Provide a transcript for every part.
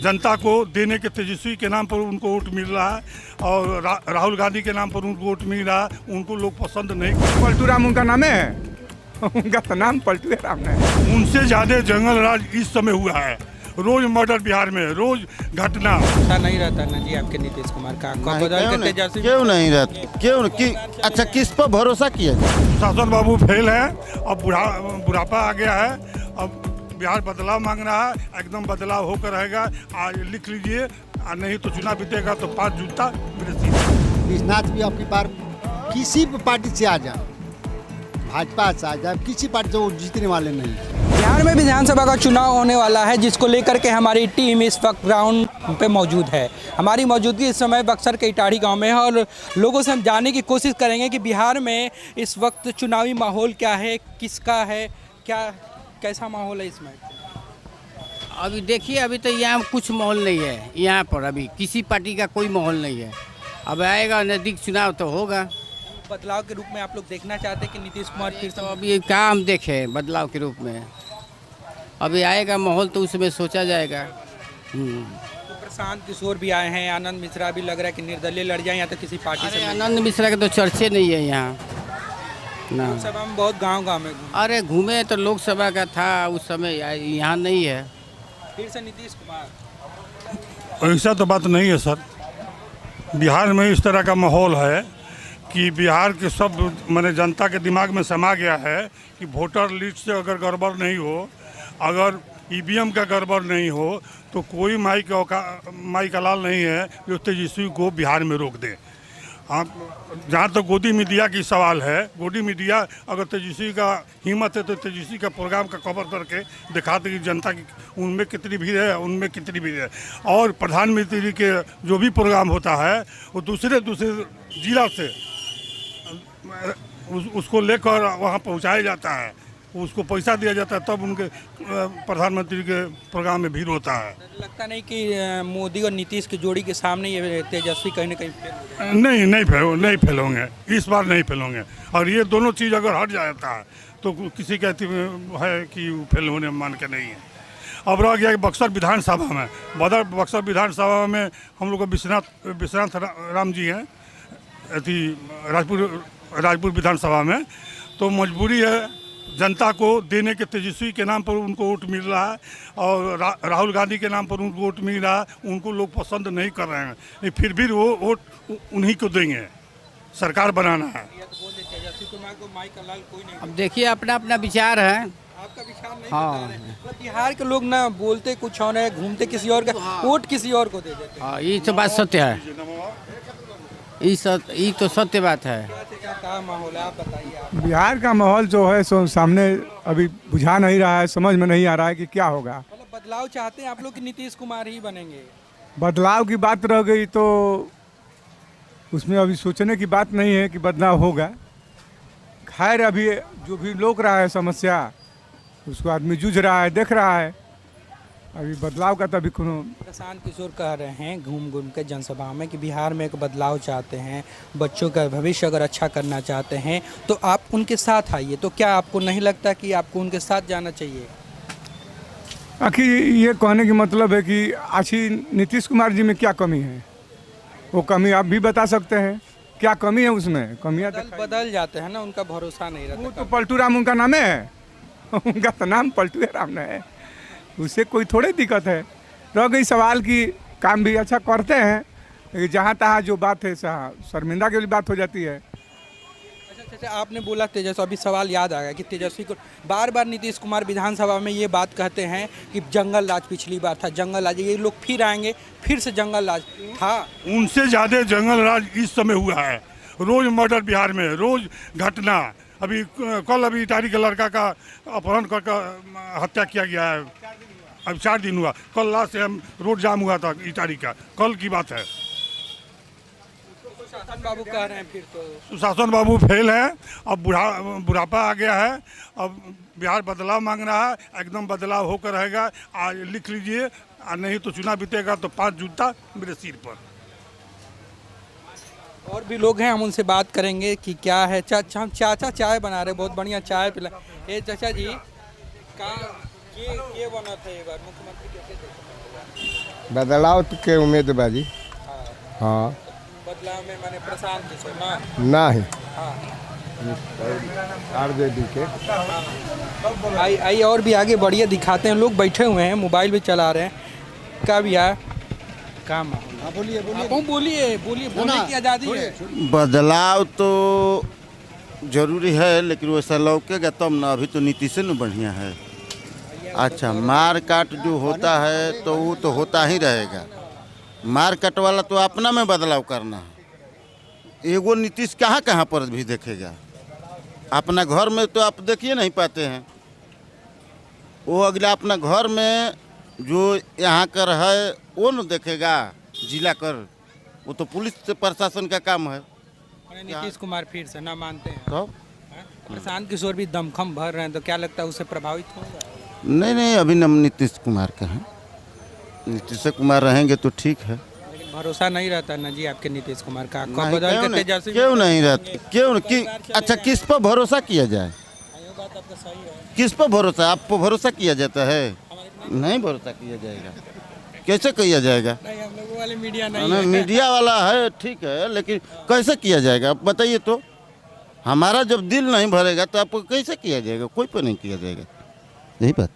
जनता को देने के तेजस्वी के नाम पर उनको वोट मिल रहा है और राहुल गांधी के नाम पर उनको वोट मिल रहा है। उनको लोग पसंद नहीं। पलटू राम उनका नाम है उनका तो नाम पलटू राम है। उनसे ज्यादा जंगल राज इस समय हुआ है। रोज मर्डर बिहार में, रोज घटना। ऐसा नहीं रहता ना जी आपके नीतीश कुमार का क्यों नहीं रहता? अच्छा किस पर भरोसा किया जाए? शासन बाबू फेल है। अब बुढ़ापा आ गया है। अब बिहार बदलाव मांग रहा है। एकदम बदलाव होकर रहेगा। आज लिख लीजिए, नहीं तो चुनाव बीतेगा तो 5 जूता मेरे सीट। विश्वनाथ भी आपकी बार किसी भी पार्टी से आ जाए, भाजपा से आ जाए, किसी पार्टी से वो जीतने वाले नहीं। बिहार में विधानसभा का चुनाव होने वाला है, जिसको लेकर के हमारी टीम इस वक्त ग्राउंड पे मौजूद है। हमारी मौजूदगी इस समय बक्सर के इटाढ़ी गांव में है और लोगों से हम जानने की कोशिश करेंगे कि बिहार में इस वक्त चुनावी माहौल क्या है, किसका है, कैसा माहौल है इसमें। अभी देखिए, अभी तो यहाँ कुछ माहौल नहीं है। यहाँ पर अभी किसी पार्टी का कोई माहौल नहीं है। अब आएगा नज़दीक चुनाव तो होगा। बदलाव के रूप में आप लोग देखना चाहते हैं कि नीतीश कुमार फिर से। तो अभी क्या हम देखें बदलाव के रूप में? अभी आएगा माहौल तो उसमें सोचा जाएगा। तो प्रशांत किशोर भी आए हैं, आनंद मिश्रा भी लग रहा है कि निर्दलीय लड़ जाए या तो किसी पार्टी से। आनंद मिश्रा के तो चर्चे नहीं है यहाँ ना। लोकसभा में बहुत गांव में अरे घूमे तो लोकसभा का था उस समय, यहाँ नहीं है। फिर से नीतीश कुमार। ऐसा तो बात नहीं है सर। बिहार में इस तरह का माहौल है कि बिहार के सब मैंने जनता के दिमाग में समा गया है कि वोटर लिस्ट से अगर गड़बड़ नहीं हो, अगर ईवीएम का गड़बड़ नहीं हो, तो कोई माई का लाल नहीं है जो तेजस्वी को बिहार में रोक दे। हाँ, जहाँ तक गोदी मीडिया की सवाल है, गोदी मीडिया अगर तेजस्वी का हिम्मत है तो तेजस्वी का प्रोग्राम का कवर करके दिखाते कि जनता की उनमें कितनी भीड़ है, उनमें कितनी भीड़ है। और प्रधानमंत्री के जो भी प्रोग्राम होता है वो दूसरे जिला से उसको लेकर वहाँ पहुँचाया जाता है, उसको पैसा दिया जाता है, तब उनके प्रधानमंत्री के प्रोग्राम में भीड़ होता है। लगता नहीं कि मोदी और नीतीश की जोड़ी के सामने ये तेजस्वी कहीं ना कहीं नहीं फेल होंगे। इस बार नहीं फेल होंगे। और ये दोनों चीज़ अगर हट जाता है तो किसी कहती है कि फेल होने मान के नहीं है। अब रह गया कि बक्सर विधानसभा में, बक्सर विधानसभा में हम लोग विश्वनाथ राम जी हैं राजपुर विधानसभा में। तो मजबूरी है जनता को देने के तेजस्वी के नाम पर उनको वोट मिल रहा है और राहुल गांधी के नाम पर उनको वोट मिल रहा है। उनको लोग पसंद नहीं कर रहे हैं, लेकिन फिर भी वो वोट उन्हीं को देंगे। सरकार बनाना है। अब देखिए, अपना अपना विचार है। आपका विचार नहीं हाँ। बता रहे। बिहार के लोग ना बोलते कुछ और है, घूमते किसी और का, वोट किसी और को दे देते। हाँ, ये तो बात सत्य है। ये तो सत्य बात है। क्या माहौल है आप बताइए। बिहार का माहौल जो है सो सामने अभी बुझा नहीं रहा है, समझ में नहीं आ रहा है कि क्या होगा। मतलब बदलाव चाहते हैं आप लोग कि नीतीश कुमार ही बनेंगे? बदलाव की बात रह गई तो उसमें अभी सोचने की बात नहीं है कि बदलाव होगा। खैर, अभी जो भी लोग रहा है समस्या, उसको आदमी जूझ रहा है, देख रहा है। अभी बदलाव का तभी कोनो। प्रशांत किशोर कह रहे हैं घूम के जनसभा में कि बिहार में एक बदलाव चाहते हैं, बच्चों का भविष्य अगर अच्छा करना चाहते हैं तो आप उनके साथ आइए। तो क्या आपको नहीं लगता कि आपको उनके साथ जाना चाहिए? आखिर ये कहने की मतलब है कि आखिर नीतीश कुमार जी में क्या कमी है, वो कमी आप भी बता सकते हैं। क्या कमी है उसमें? कमियाँ बदल जाते हैं ना, उनका भरोसा नहीं रहता। वो तो पलटू राम उनका नाम है उनका तो नाम पलटू राम है, उससे कोई थोड़ी दिक्कत है। रह गई सवाल की काम भी अच्छा करते हैं, लेकिन जहाँ तहाँ जो बात है शर्मिंदा की बात हो जाती है। अच्छा, आपने बोला तेजस्वी, अभी सवाल याद आ गया कि तेजस्वी को बार बार नीतीश कुमार विधानसभा में ये बात कहते हैं कि जंगल राज पिछली बार था, जंगल राज, ये लोग फिर आएंगे, फिर से जंगल राज था। उनसे ज़्यादा जंगल राज इस समय हुआ है। रोज मर्डर बिहार में, रोज घटना। अभी कल इटारी के लड़का का अपहरण करके हत्या किया गया है। अब 4 दिन हुआ। कल रात से हम रोड जाम हुआ था इटारी का, कल की बात है। सुशासन बाबू कह रहे हैं फिर तो। सुशासन बाबू फेल है। अब बुढ़ापा आ गया है। अब बिहार बदलाव मांग रहा है। एकदम बदलाव होकर रहेगा। आज लिख लीजिए, नहीं तो चुनाव बीतेगा तो 5 जूता मेरे सिर पर। और भी लोग हैं, हम उनसे बात करेंगे कि क्या है। चाचा चाय बना रहे, बहुत बढ़िया चाय पिला। ये चाचा जी का ये बना था एक बार मुख्यमंत्री कैसे बदलाव के उम्मीद बाजी। हाँ बदलाव में मैंने प्रशांत किशोर ना नहीं आरजेडी के। आई और भी आगे बढ़िए दिखाते हैं। लोग बैठे हुए हैं, मोबाइल भी चला रहे हैं। क्या भी है काम? बोलिए बोलिए बोलने की आज़ादी है। बदलाव तो जरूरी है, लेकिन वैसा लौकेगा तब ना। अभी तो नीतीश न बढ़िया है। अच्छा, मार काट जो होता है तो वो तो होता ही रहेगा। मार काट वाला तो अपना में बदलाव करना है। एगो नीतीश कहाँ कहाँ पर भी देखेगा। अपना घर में तो आप देखिए नहीं पाते हैं। वो अगला अपना घर में जो यहाँ कर है वो न देखेगा। जिला कर वो तो पुलिस से प्रशासन का काम है। नीतीश कुमार फिर से ना मानते हैं तो प्रशांत किशोर भी दमखम भर रहे हैं, तो क्या लगता है उससे प्रभावित होगा? नहीं, अभी नाम नीतीश कुमार का है। नीतीश कुमार रहेंगे तो ठीक है। लेकिन भरोसा नहीं रहता ना जी आपके नीतीश कुमार का? नहीं, बदल क्यों के नहीं, तेजस्वी क्यों नहीं रहता? क्यों कि अच्छा, किस पर भरोसा किया जाए? बात आपका सही है। किस पर भरोसा? आप पर भरोसा किया जाता है? नहीं भरोसा किया जाएगा। कैसे किया जाएगा? नहीं, हम लोगों वाले मीडिया नहीं नहीं, है। मीडिया वाला है ठीक है, लेकिन कैसे किया जाएगा बताइए तो। हमारा जब दिल नहीं भरेगा तो आपको कैसे किया जाएगा? कोई पर नहीं किया जाएगा। यही बात।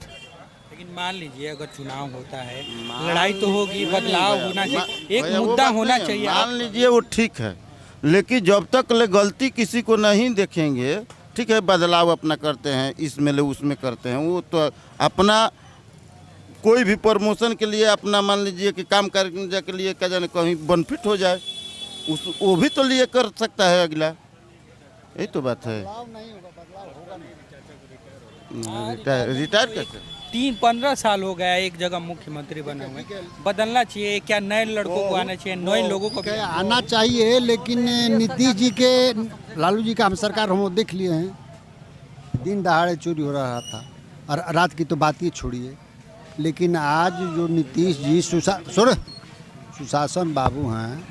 लेकिन मान लीजिए अगर चुनाव होता है, लड़ाई तो होगी, बदलाव होना चाहिए, एक मुद्दा होना चाहिए। मान लीजिए वो ठीक है, लेकिन जब तक ले गलती किसी को नहीं देखेंगे, ठीक है, बदलाव अपना करते हैं, इसमें ले उसमें करते हैं, वो तो अपना कोई भी प्रमोशन के लिए अपना मान लीजिए कि काम करने के लिए क्या जाने कहीं बेनिफिट हो जाए, उस वो भी तो लिए कर सकता है अगला। यही तो बात है। रिटायर कैसे? 15 साल हो गया एक जगह मुख्यमंत्री बने हुए। बदलना चाहिए क्या? नए लड़कों को आना चाहिए, नए लोगों को भी आना चाहिए, लेकिन नीतीश जी के, लालू जी का हम सरकार हम लोग देख लिए हैं। दिन दहाड़े चोरी हो रहा था, और रात की तो बात ही छोड़िए। लेकिन आज जो नीतीश जी सुशासन बाबू हैं,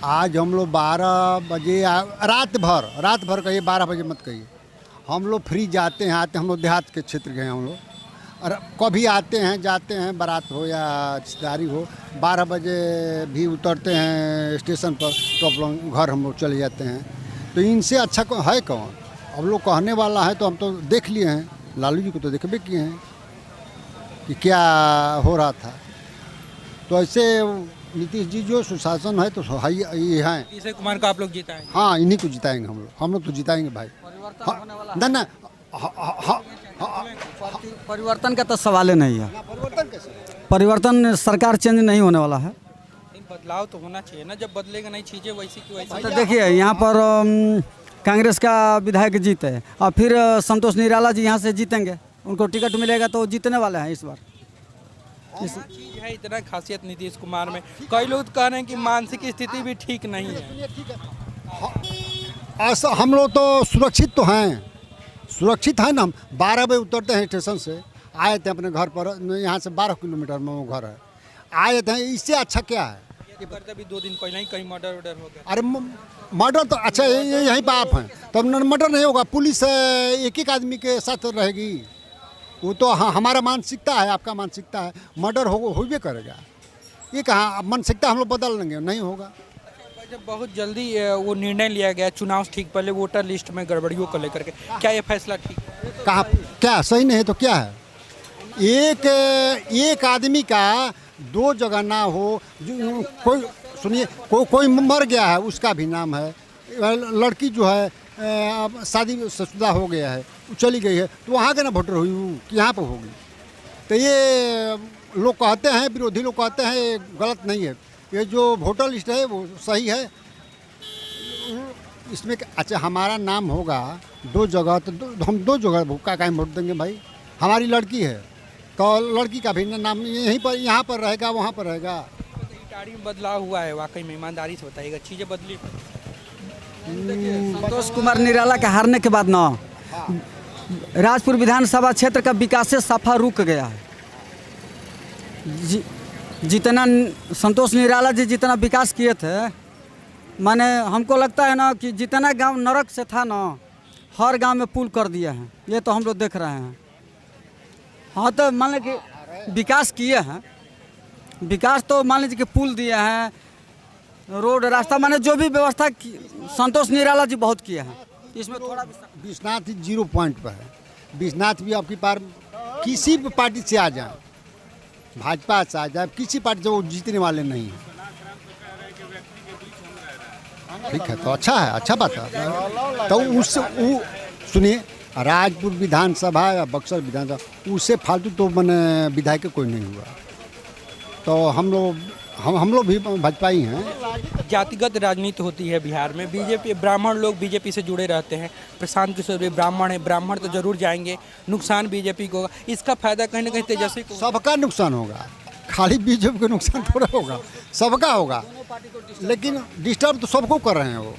आज हम लोग 12 बजे रात भर कहिए, 12 बजे मत कहिए, हम लोग फ्री जाते हैं आते हैं। हम लोग देहात के क्षेत्र गए हम लोग, और कभी आते हैं जाते हैं, बारात हो या रिश्तेदारी हो, 12 बजे भी उतरते हैं स्टेशन पर, तो आप लोग घर हम लोग चले जाते हैं। तो इनसे अच्छा है कौन? अब लोग कहने वाला है तो हम तो देख लिए हैं, लालू जी को तो देखबे किए हैं कि क्या हो रहा था। तो ऐसे नीतीश जी जो सुशासन है तो ये हैं। नीतीश कुमार को आप लोग जिताएंगे? हाँ, इन्हीं को जिताएंगे हम लोग तो जिताएंगे भाई। ना परिवर्तन का तो सवाल ही नहीं है। परिवर्तन कैसे? परिवर्तन सरकार चेंज नहीं होने वाला है। बदलाव तो होना चाहिए ना, जब बदलेगा नहीं चीजें वैसी की वैसी। तो देखिए यहाँ पर कांग्रेस का विधायक जीते और फिर संतोष निराला जी यहाँ से जीतेंगे, उनको टिकट मिलेगा तो जीतने वाले हैं इस बार। चीज है इतना खासियत नीतीश कुमार में। कई लोग कह रहे हैं कि मानसिक स्थिति भी ठीक नहीं है। ऐसा हम लोग तो सुरक्षित तो हैं, सुरक्षित है ना। हम 12 बजे उतरते हैं स्टेशन से, आए थे अपने घर पर, यहाँ से 12 किलोमीटर में वो घर है, आए थे। इससे अच्छा क्या है? ये करते भी 2 दिन पहले ही कहीं मर्डर वर्डर हो गया। अरे मर्डर तो अच्छा यहीं पर आप हैं, तब मर्डर नहीं होगा। पुलिस एक एक आदमी के साथ रहेगी, वो तो हमारा मानसिकता है, आपका मानसिकता है। मर्डर होबे करेगा, ये कहाँ मानसिकता हम लोग बदल लेंगे? नहीं होगा। जब बहुत जल्दी वो निर्णय लिया गया चुनाव ठीक पहले वोटर लिस्ट में गड़बड़ियों को लेकर के, क्या ये फैसला ठीक है? कहाँ क्या सही नहीं है तो क्या है? एक आदमी का 2 जगह ना हो। कोई सुनिए, कोई मर गया है, उसका भी नाम है। लड़की जो है शादी शुदा हो गया है, चली गई है, तो वहाँ के ना वोटर हुई कि यहाँ पर होगी। तो ये लोग कहते हैं, विरोधी लोग कहते हैं, ये गलत नहीं है। ये जो वोटर लिस्ट है वो सही है। इसमें अच्छा हमारा नाम होगा 2 जगह, तो हम 2 जगह का काहे वोट देंगे भाई? हमारी लड़की है तो लड़की का भी नाम यहीं पर, यहाँ पर रहेगा, वहाँ पर रहेगा। इटाड़ी में बदलाव हुआ है वाकई में? ईमानदारी से बताइएगा, चीज़ें बदली? संतोष कुमार निराला के हारने के बाद ना राजपुर विधानसभा क्षेत्र का विकास से सफा रुक गया है। जितना संतोष निराला जी जितना विकास किए थे, माने हमको लगता है ना कि जितना गांव नरक से था ना, हर गांव में पुल कर दिया है। ये तो हम लोग देख रहे हैं। हाँ, तो मान लें कि विकास किए हैं, विकास तो मान लीजिए कि पुल दिए हैं, रोड रास्ता, माने जो भी व्यवस्था संतोष निराला जी बहुत किए हैं। इसमें थोड़ा विश्वनाथ 0 पॉइंट पर है। विश्वनाथ भी आपकी पार किसी भी पार्टी से आ जाए, भाजपा से आ जाए, किसी पार्टी से वो जीतने वाले नहीं हैं। ठीक है, तो अच्छा है, अच्छा बात है। तो उससे वो सुनिए, राजपुर विधानसभा या बक्सर विधानसभा उससे फालतू तो मैंने विधायक कोई नहीं हुआ। तो हम लोग भी भाजपा ही हैं। जातिगत राजनीति होती है बिहार में। बीजेपी ब्राह्मण लोग बीजेपी से जुड़े रहते हैं। प्रशांत किशोर भी ब्राह्मण है, ब्राह्मण तो जरूर जाएंगे। नुकसान बीजेपी को होगा, इसका फायदा कहीं ना कहीं तेजस्वी को। सबका नुकसान होगा, खाली बीजेपी का नुकसान थोड़ा होगा, सबका होगा। लेकिन डिस्टर्ब तो सबको कर रहे हैं वो।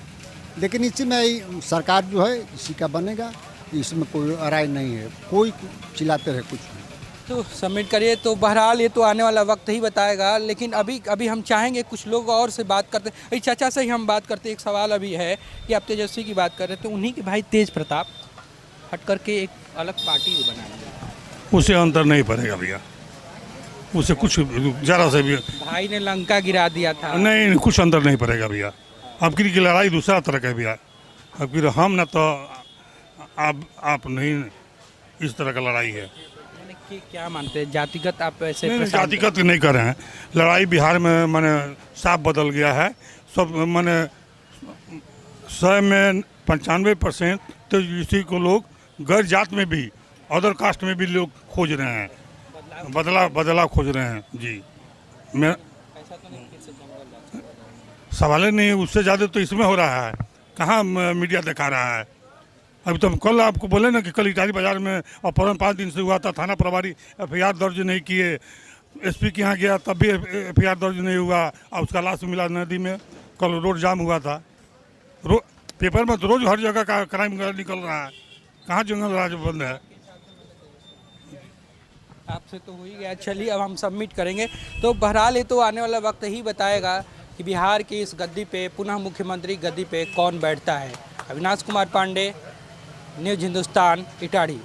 लेकिन इसी में सरकार जो है इसी का बनेगा, इसमें कोई राय नहीं है। कोई चिल्लाते रहे कुछ नहीं। तो सबमिट करिए। तो बहरहाल ये तो आने वाला वक्त ही बताएगा। लेकिन अभी हम चाहेंगे कुछ लोग और से बात करते हैं। अभी चाचा से ही हम बात करते हैं। एक सवाल अभी है कि आप तेजस्वी की बात कर रहे थे, उन्हीं के भाई तेज प्रताप हट करके एक अलग पार्टी को बनाएंगे। उसे अंतर नहीं पड़ेगा भैया, उसे कुछ ज़रा से भी भाई ने लंका गिरा दिया था। नहीं, कुछ अंतर नहीं पड़ेगा भैया। अब की लड़ाई दूसरा तरह का है भैया। अब की हम ना तो आप नहीं, इस तरह का लड़ाई है। कि क्या मानते हैं जातिगत आप ऐसे नहीं, जातिगत नहीं कर रहे हैं। लड़ाई बिहार में माने साफ बदल गया है। सब माने 100 में 95% तो इसी को लोग गैर जात में भी, अदर कास्ट में भी लोग खोज रहे हैं, बदलाव खोज रहे हैं। जी, मैं सवाल नहीं है, उससे ज़्यादा तो इसमें हो रहा है। कहाँ मीडिया दिखा रहा है। अभी तो हम कल आपको बोले ना कि कल इटारी बाजार में अपहरण 5 दिन से हुआ था। थाना प्रभारी FIR दर्ज नहीं किए। SP के यहाँ गया तब भी FIR दर्ज नहीं हुआ और उसका लाश मिला नदी में। कल रोड जाम हुआ था। पेपर में तो रोज हर जगह का क्राइम निकल रहा है। कहाँ जंगल राज बंद है। आपसे तो हो ही गया। चलिए अब हम सबमिट करेंगे। तो बहरहाल ये तो आने वाला वक्त ही बताएगा कि बिहार की इस गद्दी पे, पुनः मुख्यमंत्री गद्दी पे कौन बैठता है। अविनाश कुमार पांडे, न्यूज़ हिंदुस्तान, इटाड़ी।